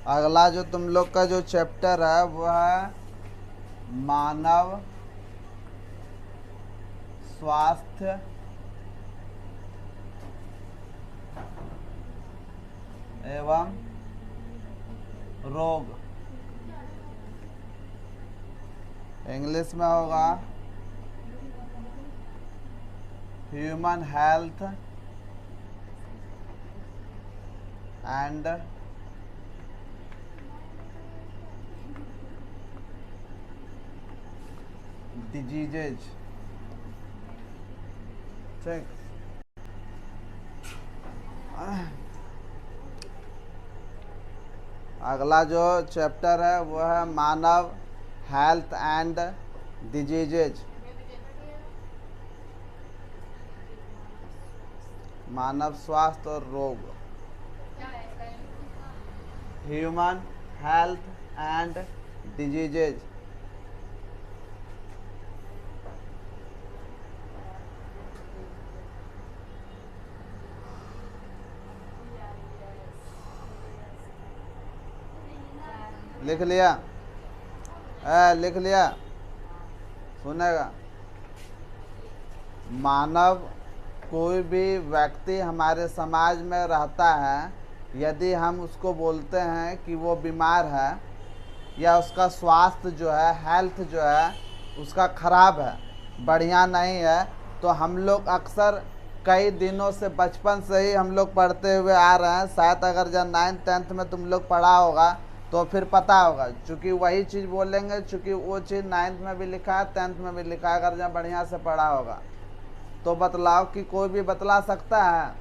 अगला जो तुम लोग का जो चैप्टर है वो है मानव स्वास्थ्य एवं रोग। इंग्लिश में होगा ह्यूमन हेल्थ एंड डिजीजेज। ठीक। अगला जो चैप्टर है वो है मानव हेल्थ एंड डिजीजेज। मानव स्वास्थ्य और रोग। Human health and diseases. लिख लिया? लिख लिया? सुनेगा? मानव कोई भी व्यक्ति हमारे समाज में रहता है, यदि हम उसको बोलते हैं कि वो बीमार है या उसका स्वास्थ्य जो है, हेल्थ जो है उसका ख़राब है, बढ़िया नहीं है, तो हम लोग अक्सर कई दिनों से बचपन से ही हम लोग पढ़ते हुए आ रहे हैं। शायद अगर जब 9th-10th में तुम लोग पढ़ा होगा तो फिर पता होगा, चूँकि वही चीज़ बोलेंगे, चूँकि वो चीज़ 9th में भी लिखा है, 10th में भी लिखा है। अगर जब बढ़िया से पढ़ा होगा तो बतलाओ कि कोई भी बतला सकता है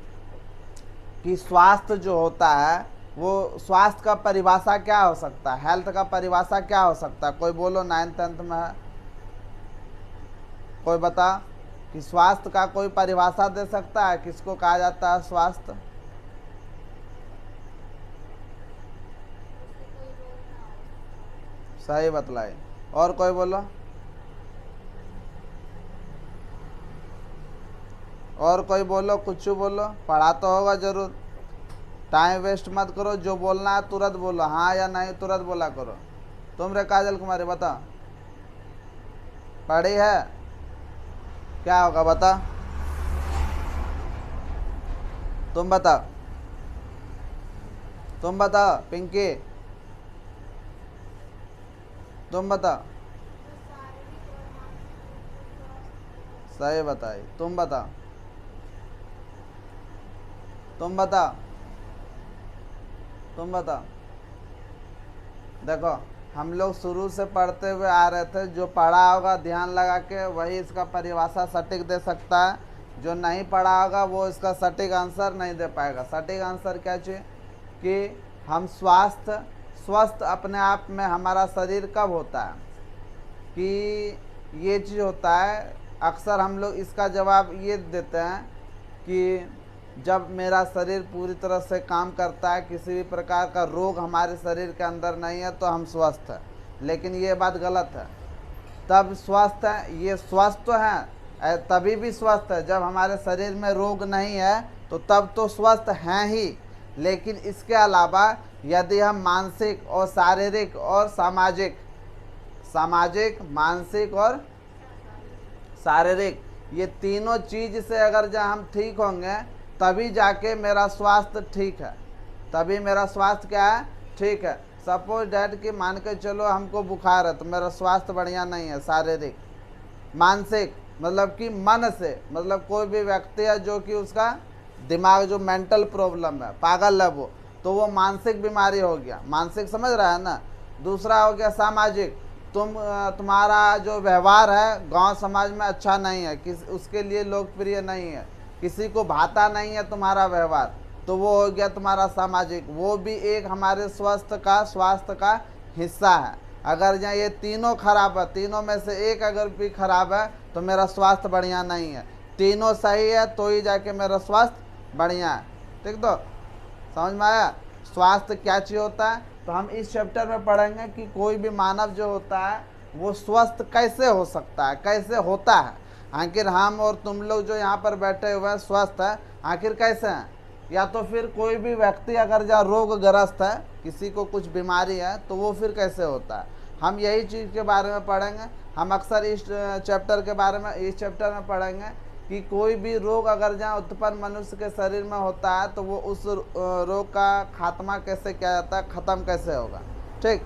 कि स्वास्थ्य जो होता है वो स्वास्थ्य का परिभाषा क्या हो सकता है, हेल्थ का परिभाषा क्या हो सकता है? कोई बोलो 9th-10th में है, कोई बता कि स्वास्थ्य का कोई परिभाषा दे सकता है, किसको कहा जाता है स्वास्थ्य? सही बतलाए। और कोई बोलो, और कोई बोलो, कुछ बोलो, पढ़ा तो होगा जरूर। टाइम वेस्ट मत करो, जो बोलना है तुरंत बोलो, हाँ या नहीं तुरंत बोला करो। तुम रे काजल कुमारी बता, पढ़ी है? क्या होगा बता, तुम बताओ, तुम बताओ पिंकी, तुम बताओ। सही बताई। तुम बताओ, तुम बताओ, तुम बताओ। देखो, हम लोग शुरू से पढ़ते हुए आ रहे थे, जो पढ़ा होगा ध्यान लगा के वही इसका परिभाषा सटीक दे सकता है, जो नहीं पढ़ा होगा वो इसका सटीक आंसर नहीं दे पाएगा। सटीक आंसर क्या चाहिए कि हम स्वस्थ अपने आप में हमारा शरीर कब होता है, कि ये चीज़ होता है। अक्सर हम लोग इसका जवाब ये देते हैं कि जब मेरा शरीर पूरी तरह से काम करता है, किसी भी प्रकार का रोग हमारे शरीर के अंदर नहीं है, तो हम स्वस्थ हैं। लेकिन ये बात गलत है। तब स्वस्थ है, ये स्वस्थ तो है, तभी भी स्वस्थ है जब हमारे शरीर में रोग नहीं है, तो तब तो स्वस्थ हैं ही। लेकिन इसके अलावा यदि हम मानसिक और शारीरिक और सामाजिक, मानसिक और शारीरिक, ये तीनों चीज़ से अगर जब हम ठीक होंगे तभी जाके मेरा स्वास्थ्य ठीक है, तभी मेरा स्वास्थ्य क्या है, ठीक है। सपोज डैट कि मान के चलो हमको बुखार है तो मेरा स्वास्थ्य बढ़िया नहीं है, शारीरिक। मानसिक मतलब कि मन से, मतलब कोई भी व्यक्ति है जो कि उसका दिमाग जो मेंटल प्रॉब्लम है, पागल है वो, तो वो मानसिक बीमारी हो गया, मानसिक, समझ रहा है ना। दूसरा हो गया सामाजिक, तुम्हारा जो व्यवहार है गांव समाज में अच्छा नहीं है, उसके लिए लोकप्रिय नहीं है, किसी को भाता नहीं है तुम्हारा व्यवहार, तो वो हो गया तुम्हारा सामाजिक। वो भी एक हमारे स्वास्थ्य का हिस्सा है। अगर जहाँ ये तीनों खराब है, तीनों में से एक अगर भी खराब है तो मेरा स्वास्थ्य बढ़िया नहीं है। तीनों सही है तो ही जाके मेरा स्वास्थ्य बढ़िया है। ठीक, तो समझ में आया स्वास्थ्य क्या चीज़ होता है। तो हम इस चैप्टर में पढ़ेंगे कि कोई भी मानव जो होता है वो स्वस्थ कैसे हो सकता है, कैसे होता है। आखिर हम और तुम लोग जो यहाँ पर बैठे हुए हैं स्वस्थ है, आखिर कैसे हैं, या तो फिर कोई भी व्यक्ति अगर जहाँ रोगग्रस्त है, किसी को कुछ बीमारी है, तो वो फिर कैसे होता है, हम यही चीज़ के बारे में पढ़ेंगे। हम अक्सर इस चैप्टर के बारे में, इस चैप्टर में पढ़ेंगे कि कोई भी रोग अगर जहाँ उत्पन्न मनुष्य के शरीर में होता है तो वो उस रोग का खात्मा कैसे किया जाता है, ख़त्म कैसे होगा। ठीक,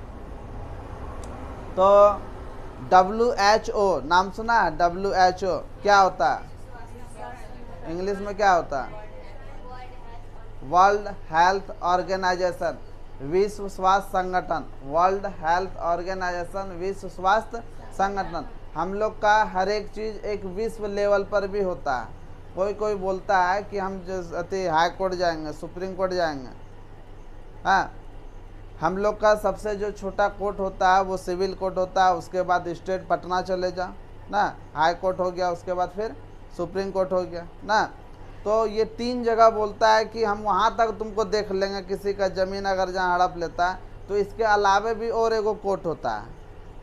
तो WHO नाम सुना है? WHO क्या होता है? इंग्लिश में क्या होता है? वर्ल्ड हेल्थ ऑर्गेनाइजेशन, विश्व स्वास्थ्य संगठन। वर्ल्ड हेल्थ ऑर्गेनाइजेशन, विश्व स्वास्थ्य संगठन। हम लोग का हर एक चीज़ एक विश्व लेवल पर भी होता है। कोई कोई बोलता है कि हम जैसे हाई कोर्ट जाएंगे, सुप्रीम कोर्ट जाएंगे। हाँ, हम लोग का सबसे जो छोटा कोर्ट होता है वो सिविल कोर्ट होता है, उसके बाद स्टेट पटना चले जा ना, हाई कोर्ट हो गया, उसके बाद फिर सुप्रीम कोर्ट हो गया ना। तो ये 3 जगह बोलता है कि हम वहाँ तक तुमको देख लेंगे, किसी का ज़मीन अगर जहाँ हड़प लेता है तो इसके अलावे भी और एगो कोर्ट होता है।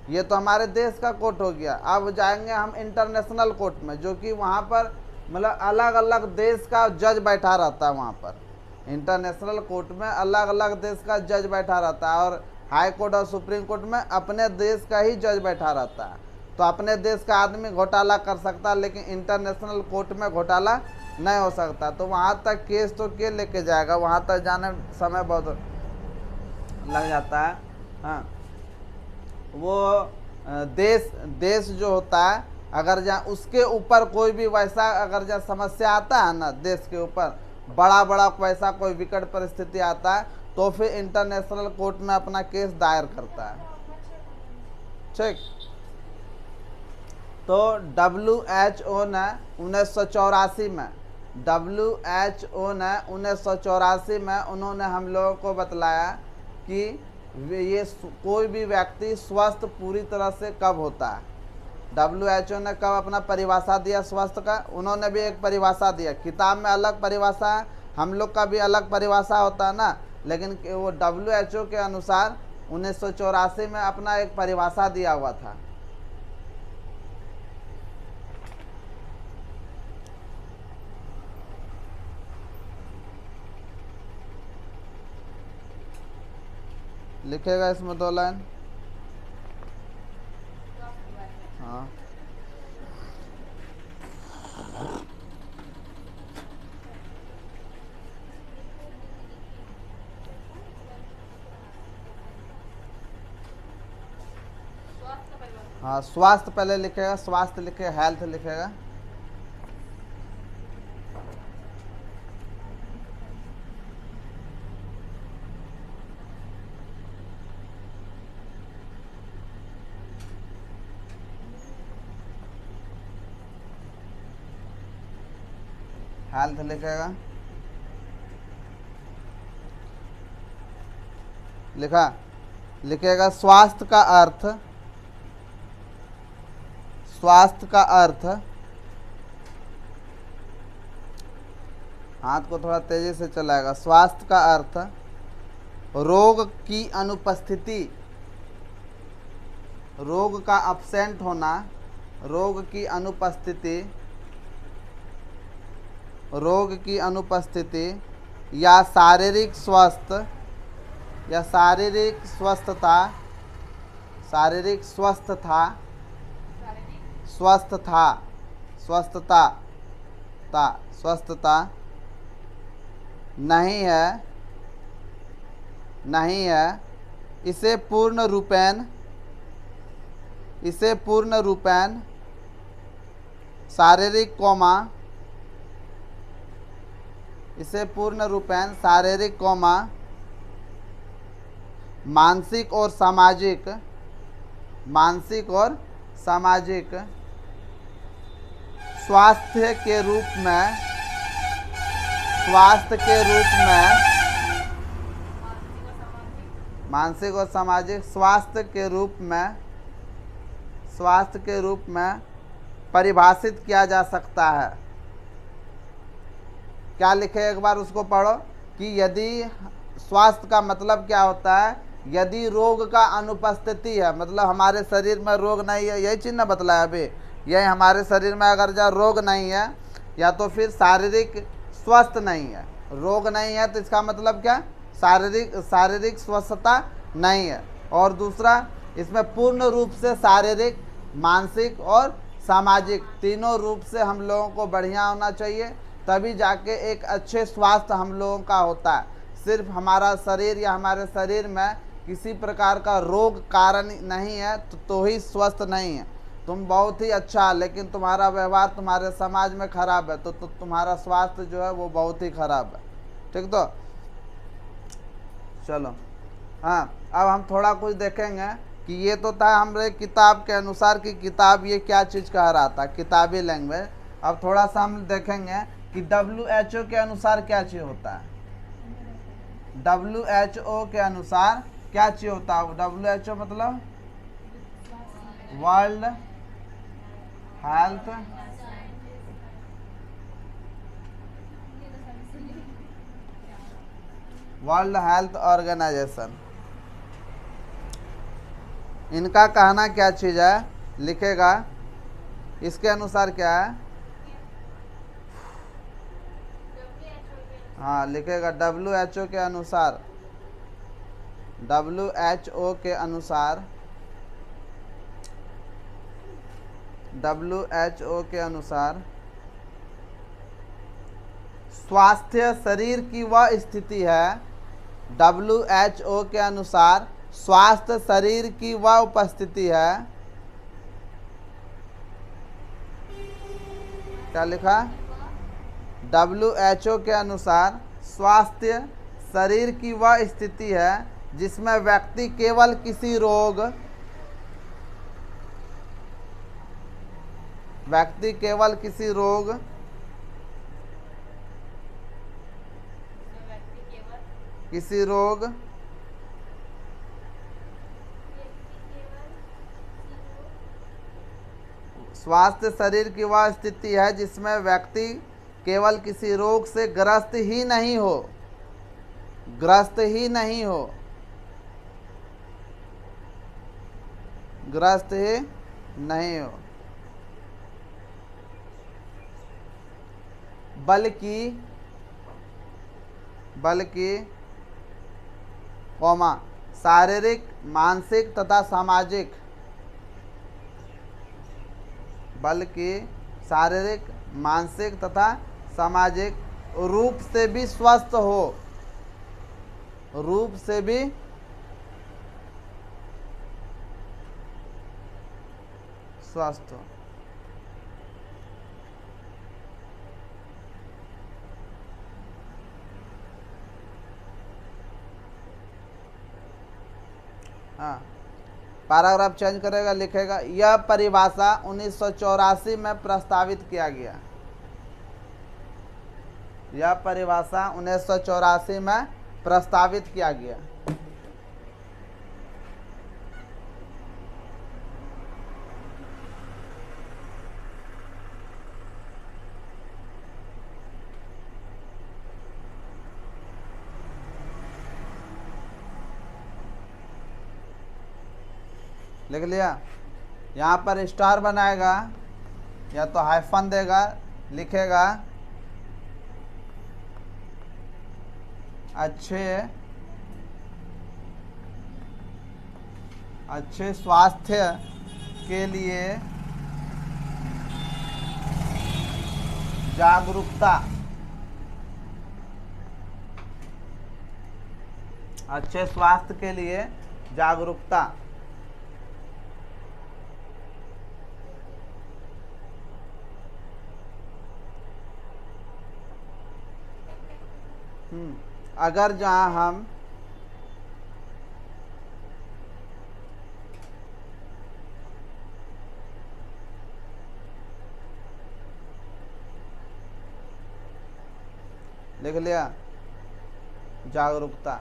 ये तो हमारे देश का कोर्ट हो गया। अब जाएंगे हम इंटरनेशनल कोर्ट में, जो कि वहाँ पर मतलब अलग अलग देश का जज बैठा रहता है। वहाँ पर इंटरनेशनल कोर्ट में अलग अलग देश का जज बैठा रहता है, और हाई कोर्ट और सुप्रीम कोर्ट में अपने देश का ही जज बैठा रहता है। तो अपने देश का आदमी घोटाला कर सकता है, लेकिन इंटरनेशनल कोर्ट में घोटाला नहीं हो सकता। तो वहाँ तक केस तो के लेके जाएगा, वहाँ तक जाने समय बहुत लग जाता है। हाँ, वो देश जो होता है, अगर जहाँ उसके ऊपर कोई भी वैसा अगर जहाँ समस्या आता है ना, देश के ऊपर बड़ा बड़ा वैसा कोई विकट परिस्थिति आता है, तो फिर इंटरनेशनल कोर्ट में अपना केस दायर करता है। ठीक, तो WHO ने 1984 में, WHO ने 1984 में उन्होंने हम लोगों को बतलाया कि ये कोई भी व्यक्ति स्वस्थ पूरी तरह से कब होता है। WHO ने कब अपना परिभाषा दिया स्वस्थ का? उन्होंने भी एक परिभाषा दिया। किताब में अलग परिभाषा है, हम लोग का भी अलग परिभाषा होता है ना, लेकिन वो WHO के अनुसार 1984 में अपना एक परिभाषा दिया हुआ था। लिखेगा इसमें 2 लाइन। हाँ, हाँ, स्वास्थ्य पहले लिखेगा, स्वास्थ्य लिखे, हेल्थ लिखेगा। हेल्थ लिखेगा, लिखा, लिखेगा स्वास्थ्य का अर्थ, स्वास्थ्य का अर्थ, हाथ को थोड़ा तेजी से चलाएगा। स्वास्थ्य का अर्थ रोग की अनुपस्थिति, रोग का अब्सेंट होना, रोग की अनुपस्थिति, रोग की अनुपस्थिति या शारीरिक स्वस्थ या शारीरिक स्वस्थता, शारीरिक स्वस्थता, स्वस्थता, स्वस्थता, स्वस्थता नहीं है, नहीं है, इसे पूर्ण रूपेण, इसे पूर्ण रूपेण शारीरिक कोमा, इसे पूर्ण रूपेण शारीरिक कोमा मानसिक और सामाजिक, मानसिक और सामाजिक स्वास्थ्य के रूप में, स्वास्थ्य के रूप में, मानसिक और सामाजिक स्वास्थ्य के रूप में, स्वास्थ्य के रूप में परिभाषित किया जा सकता है। क्या लिखे एक बार उसको पढ़ो कि यदि स्वास्थ्य का मतलब क्या होता है, यदि रोग का अनुपस्थिति है, मतलब हमारे शरीर में रोग नहीं है, यही चीज़ ना बतलाया अभी, यही हमारे शरीर में अगर जहाँ रोग नहीं है या तो फिर शारीरिक स्वस्थ नहीं है, रोग नहीं है तो इसका मतलब क्या, शारीरिक स्वस्थता नहीं है। और दूसरा, इसमें पूर्ण रूप से शारीरिक, मानसिक और सामाजिक तीनों रूप से हम लोगों को बढ़िया होना चाहिए, तभी जाके एक अच्छे स्वास्थ्य हम लोगों का होता है। सिर्फ हमारा शरीर या हमारे शरीर में किसी प्रकार का रोग कारण नहीं है तो ही स्वस्थ नहीं है। तुम बहुत ही अच्छा, लेकिन तुम्हारा व्यवहार तुम्हारे समाज में खराब है तो तुम्हारा स्वास्थ्य जो है वो बहुत ही खराब है। ठीक, तो चलो, हाँ, अब हम थोड़ा कुछ देखेंगे कि ये तो था हमारे किताब के अनुसार कि किताब ये क्या चीज़ कह रहा था, किताबी लैंग्वेज। अब थोड़ा सा हम देखेंगे कि WHO के अनुसार क्या चीज़ होता है। WHO के अनुसार क्या चीज़ होता है। WHO मतलब वर्ल्ड हेल्थ ऑर्गेनाइजेशन। इनका कहना क्या चीज़ है, लिखेगा इसके अनुसार क्या है। हाँ, लिखेगा WHO के अनुसार, WHO के अनुसार, WHO के अनुसार स्वास्थ्य शरीर की वह स्थिति है। WHO के अनुसार स्वास्थ्य शरीर की वह उपस्थिति है। क्या लिखा, WHO के अनुसार स्वास्थ्य शरीर की वह स्थिति है जिसमें व्यक्ति केवल किसी रोग स्वास्थ्य शरीर की वह स्थिति है जिसमें व्यक्ति केवल किसी रोग से ग्रस्त ही नहीं हो, बल्कि शारीरिक, मानसिक तथा सामाजिक, रूप से भी स्वस्थ हो, हाँ, पैराग्राफ चेंज करेगा, लिखेगा यह परिभाषा 1984 में प्रस्तावित किया गया। यह परिभाषा 1984 में प्रस्तावित किया गया। लिख लिया। यहाँ पर स्टार बनाएगा या तो हाइफन देगा, लिखेगा अच्छे स्वास्थ्य के लिए जागरूकता, अच्छे स्वास्थ्य के लिए जागरूकता। अगर जहाँ हम लिख लिया जागरूकता।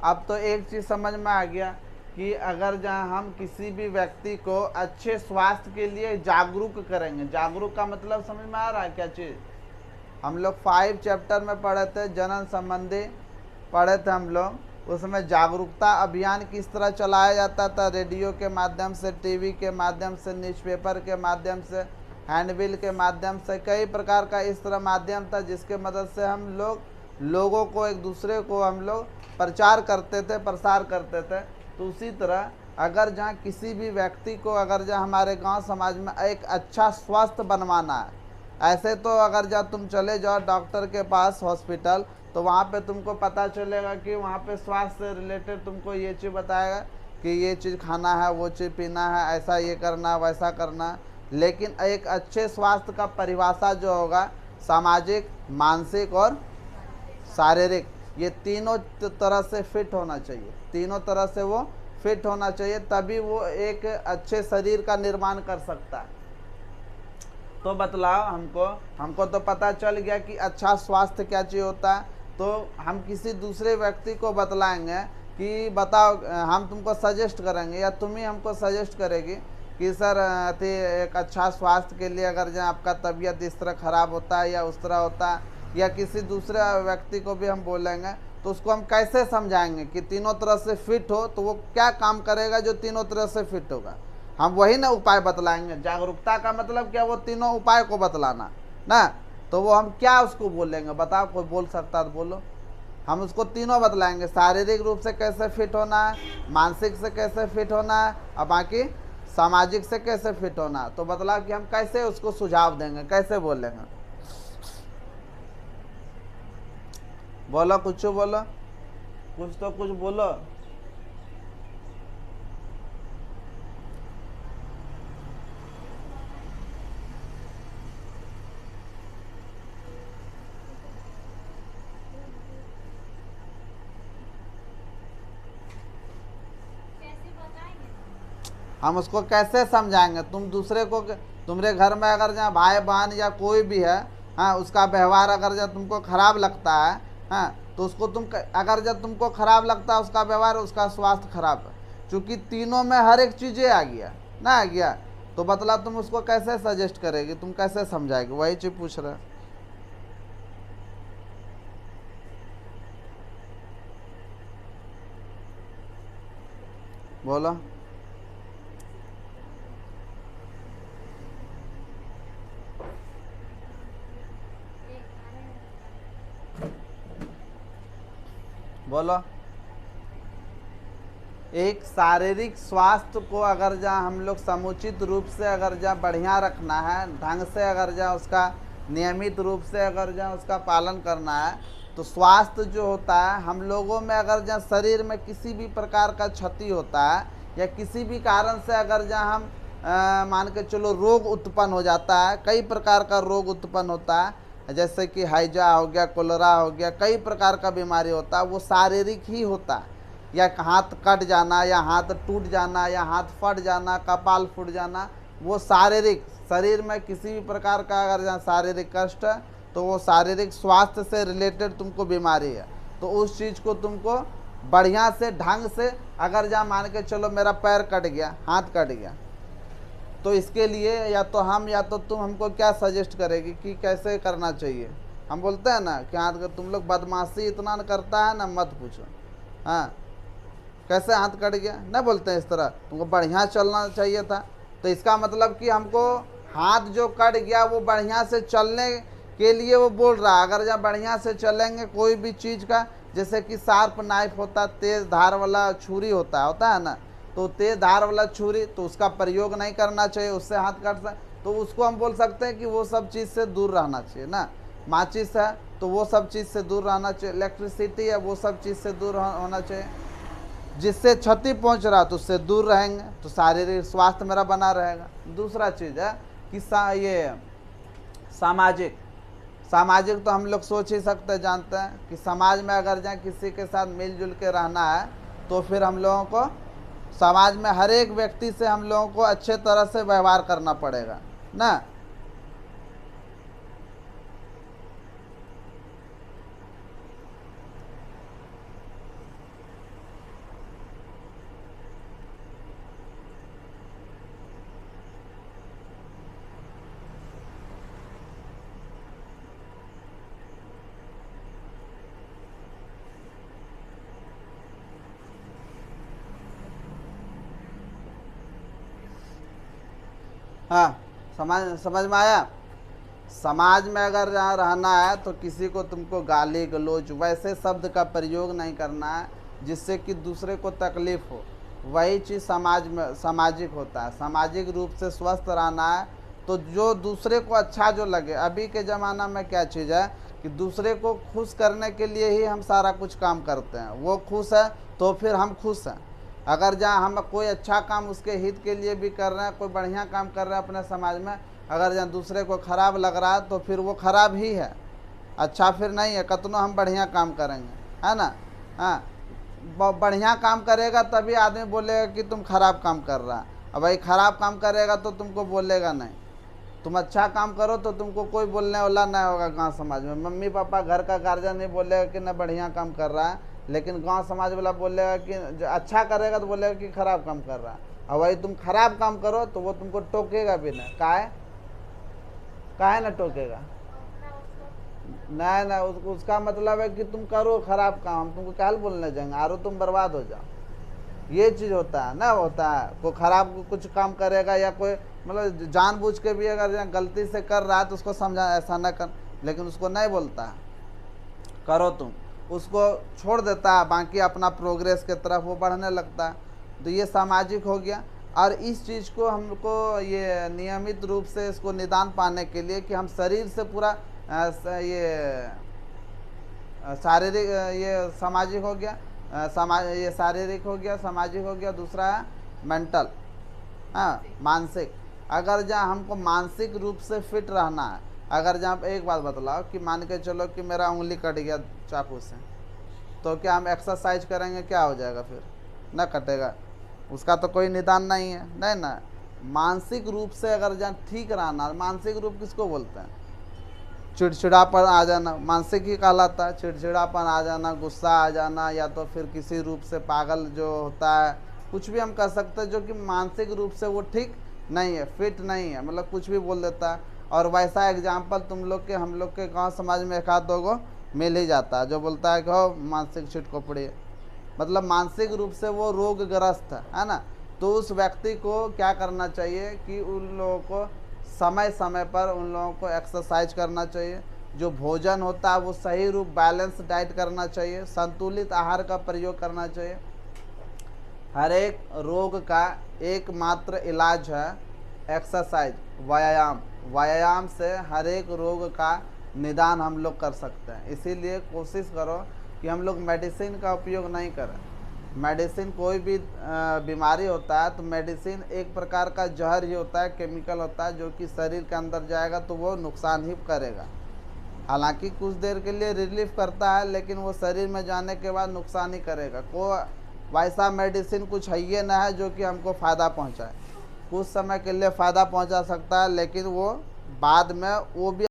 अब तो एक चीज़ समझ में आ गया कि अगर जहाँ हम किसी भी व्यक्ति को अच्छे स्वास्थ्य के लिए जागरूक करेंगे, जागरूक का मतलब समझ में आ रहा है क्या चीज़। हम लोग 5 चैप्टर में पढ़े थे, जनन संबंधी पढ़े थे हम लोग। उसमें जागरूकता अभियान किस तरह चलाया जाता था, रेडियो के माध्यम से, टीवी के माध्यम से, न्यूज़पेपर के माध्यम से, हैंडबिल के माध्यम से, कई प्रकार का इस तरह माध्यम था जिसके मदद से हम लोग लोगों को, एक दूसरे को हम लोग प्रचार करते थे, प्रसार करते थे। तो उसी तरह अगर जहाँ किसी भी व्यक्ति को, अगर जहाँ हमारे गांव समाज में एक अच्छा स्वास्थ्य बनवाना है, ऐसे तो अगर जब तुम चले जाओ डॉक्टर के पास हॉस्पिटल, तो वहाँ पे तुमको पता चलेगा कि वहाँ पे स्वास्थ्य से रिलेटेड तुमको ये चीज़ बताएगा कि ये चीज़ खाना है, वो चीज़ पीना है, ऐसा ये करना, वैसा करना। लेकिन एक अच्छे स्वास्थ्य का परिभाषा जो होगा, सामाजिक, मानसिक और शारीरिक, ये तीनों तरह से फिट होना चाहिए। तीनों तरह से वो फिट होना चाहिए, तभी वो एक अच्छे शरीर का निर्माण कर सकता है। तो बतलाओ हमको तो पता चल गया कि अच्छा स्वास्थ्य क्या चीज़ होता है। तो हम किसी दूसरे व्यक्ति को बतलाएंगे कि बताओ, हम तुमको सजेस्ट करेंगे या तुम ही हमको सजेस्ट करेगी कि सर एक अच्छा स्वास्थ्य के लिए अगर जहाँ आपका तबीयत इस तरह ख़राब होता है या उस तरह होता है, या किसी दूसरे व्यक्ति को भी हम बोलेंगे, तो उसको हम कैसे समझाएंगे कि तीनों तरह से फिट हो, तो वो क्या काम करेगा जो तीनों तरह से फिट होगा। हम वही ना उपाय बतलाएंगे। जागरूकता का मतलब क्या, वो तीनों उपाय को बतलाना ना। तो वो हम क्या उसको बोलेंगे, बताओ, कोई बोल सकता तो बोलो। हम उसको तीनों बतलाएंगे, शारीरिक रूप से कैसे फिट होना है, मानसिक से कैसे फिट होना है, और बाकी सामाजिक से कैसे फिट होना है। तो बतलाओ कि हम कैसे उसको सुझाव देंगे, कैसे बोलेंगे। बोलो, कुछ बोलो, कुछ तो कुछ बोलो। हम उसको कैसे समझाएंगे, तुम दूसरे को, तुम्हारे घर में अगर जहाँ भाई बहन या कोई भी है, हाँ, उसका व्यवहार अगर जब तुमको खराब लगता है, हाँ, तो उसको तुम, अगर जब तुमको खराब लगता है उसका व्यवहार, उसका स्वास्थ्य खराब है। चूँकि तीनों में हर एक चीज़ें आ गया ना, आ गया, तो बतला तुम उसको कैसे सजेस्ट करेगी, तुम कैसे समझाएगी, वही चीज़ पूछ रहे। बोलो। बोलो। एक शारीरिक स्वास्थ्य को अगर जहाँ हम लोग समुचित रूप से अगर जहाँ बढ़िया रखना है, ढंग से अगर जहाँ उसका नियमित रूप से अगर जहाँ उसका पालन करना है, तो स्वास्थ्य जो होता है हम लोगों में, अगर जहाँ शरीर में किसी भी प्रकार का क्षति होता है, या किसी भी कारण से अगर जहाँ हम मान के चलो रोग उत्पन्न हो जाता है, कई प्रकार का रोग उत्पन्न होता है, जैसे कि हैजा हो गया, कोलेरा हो गया, कई प्रकार का बीमारी होता है, वो शारीरिक ही होता है। या हाथ कट जाना, या हाथ टूट जाना, या हाथ फट जाना, कपाल फूट जाना, वो शारीरिक, शरीर में किसी भी प्रकार का अगर जहाँ शारीरिक कष्ट है, तो वो शारीरिक स्वास्थ्य से रिलेटेड तुमको बीमारी है। तो उस चीज़ को तुमको बढ़िया से ढंग से, अगर जहाँ मान के चलो मेरा पैर कट गया, हाथ कट गया, तो इसके लिए या तो हम या तो तुम हमको क्या सजेस्ट करेगी कि कैसे करना चाहिए। हम बोलते हैं ना कि हाथ, तुम लोग बदमाशी इतना करता है ना, मत पूछो। हाँ, कैसे हाथ कट गया ना, बोलते हैं इस तरह, तुमको बढ़िया चलना चाहिए था। तो इसका मतलब कि हमको हाथ जो कट गया वो बढ़िया से चलने के लिए वो बोल रहा है। अगर जब बढ़िया से चलेंगे कोई भी चीज़ का, जैसे कि शार्प नाइफ होता, तेज़ धार वाला छुरी होता है ना, तो तेज़ धार वाला छुरी, तो उसका प्रयोग नहीं करना चाहिए, उससे हाथ काट सकते। तो उसको हम बोल सकते हैं कि वो सब चीज़ से दूर रहना चाहिए ना। माचिस है तो वो सब चीज़ से दूर रहना चाहिए, इलेक्ट्रिसिटी है वो सब चीज़ से दूर होना चाहिए। जिससे क्षति पहुंच रहा तो उससे दूर रहेंगे, तो शारीरिक स्वास्थ्य मेरा बना रहेगा। दूसरा चीज़ है कि ये सामाजिक, सामाजिक तो हम लोग सोच ही सकते, जानते हैं कि समाज में अगर जाए किसी के साथ मिलजुल के रहना है, तो फिर हम लोगों को समाज में हर एक व्यक्ति से हम लोगों को अच्छे तरह से व्यवहार करना पड़ेगा ना। हाँ, समझ में आया। समाज में अगर जहाँ रहना है तो किसी को तुमको गाली गलौज वैसे शब्द का प्रयोग नहीं करना है जिससे कि दूसरे को तकलीफ हो। वही चीज़ समाज में सामाजिक होता है। सामाजिक रूप से स्वस्थ रहना है तो जो दूसरे को अच्छा जो लगे। अभी के ज़माना में क्या चीज़ है कि दूसरे को खुश करने के लिए ही हम सारा कुछ काम करते हैं। वो खुश है तो फिर हम खुश हैं। अगर जहाँ हम कोई अच्छा काम उसके हित के लिए भी कर रहे हैं, कोई बढ़िया काम कर रहे हैं अपने समाज में, अगर जहाँ दूसरे को खराब लग रहा है तो फिर वो खराब ही है, अच्छा फिर नहीं है। कतनो हम बढ़िया काम करेंगे, है ना। हाँ, बढ़िया काम करेगा तभी आदमी बोलेगा कि तुम खराब काम कर रहा है। अब भाई खराब काम करेगा तो तुमको बोलेगा नहीं। तुम अच्छा काम करो तो तुमको कोई बोलने वाला नहीं होगा गांव समाज में। मम्मी पापा घर का गार्जियन नहीं बोलेगा कि न बढ़िया काम कर रहा है, लेकिन गांव समाज वाला बोलेगा कि जो अच्छा करेगा तो बोलेगा कि खराब काम कर रहा है। और वही तुम खराब काम करो तो वो तुमको टोकेगा भी नहीं। काहे ना टोकेगा। नहीं नहीं, उसका मतलब है कि तुम करो खराब काम, हम तुमको क्या बोलने जाएंगे, आरो तुम बर्बाद हो जाओ। ये चीज़ होता है ना। होता है कोई खराब कुछ काम करेगा या कोई मतलब जानबूझ के भी अगर गलती से कर रहा है तो उसको समझा ऐसा ना कर, लेकिन उसको नहीं बोलता है करो तुम, उसको छोड़ देता है, बाकी अपना प्रोग्रेस के तरफ वो बढ़ने लगता है। तो ये सामाजिक हो गया। और इस चीज़ को हमको ये नियमित रूप से इसको निदान पाने के लिए कि हम शरीर से पूरा ये शारीरिक, ये सामाजिक हो गया, ये शारीरिक हो गया, सामाजिक हो गया। दूसरा है मेंटल, हाँ मानसिक। अगर जहाँ हमको मानसिक रूप से फिट रहना है, अगर जहाँ एक बात बतलाओ कि मान के चलो कि मेरा उंगली कट गया चाकू से, तो क्या हम एक्सरसाइज करेंगे, क्या हो जाएगा फिर, ना कटेगा, उसका तो कोई निदान नहीं है, नहीं ना। मानसिक रूप से अगर जहाँ ठीक रहना, मानसिक रूप किसको बोलते हैं, चिड़चिड़ापन आ जाना मानसिक ही कहलाता है। चिड़चिड़ापन आ जाना, गुस्सा आ जाना, या तो फिर किसी रूप से पागल जो होता है, कुछ भी हम कर सकते हैं जो कि मानसिक रूप से वो ठीक नहीं है, फिट नहीं है, मतलब कुछ भी बोल देता है। और वैसा एग्जाम्पल तुम लोग के हम लोग के गांव समाज में एक आध दो गो मिल ही जाता है जो बोलता है कि हो मानसिक छिटकोपड़ी है, मतलब मानसिक रूप से वो रोगग्रस्त है ना। तो उस व्यक्ति को क्या करना चाहिए कि उन लोगों को समय समय पर उन लोगों को एक्सरसाइज करना चाहिए। जो भोजन होता है वो सही रूप बैलेंस डाइट करना चाहिए, संतुलित आहार का प्रयोग करना चाहिए। हर एक रोग का एकमात्र इलाज है एक्सरसाइज, व्यायाम। व्यायाम से हर एक रोग का निदान हम लोग कर सकते हैं। इसीलिए कोशिश करो कि हम लोग मेडिसिन का उपयोग नहीं करें। मेडिसिन कोई भी बीमारी होता है तो मेडिसिन एक प्रकार का जहर ही होता है, केमिकल होता है जो कि शरीर के अंदर जाएगा तो वो नुकसान ही करेगा। हालांकि कुछ देर के लिए रिलीफ करता है लेकिन वो शरीर में जाने के बाद नुकसान ही करेगा। वैसा मेडिसिन कुछ है ही ना है जो कि हमको फ़ायदा पहुंचाए। कुछ समय के लिए फ़ायदा पहुंचा सकता है लेकिन वो बाद में वो भी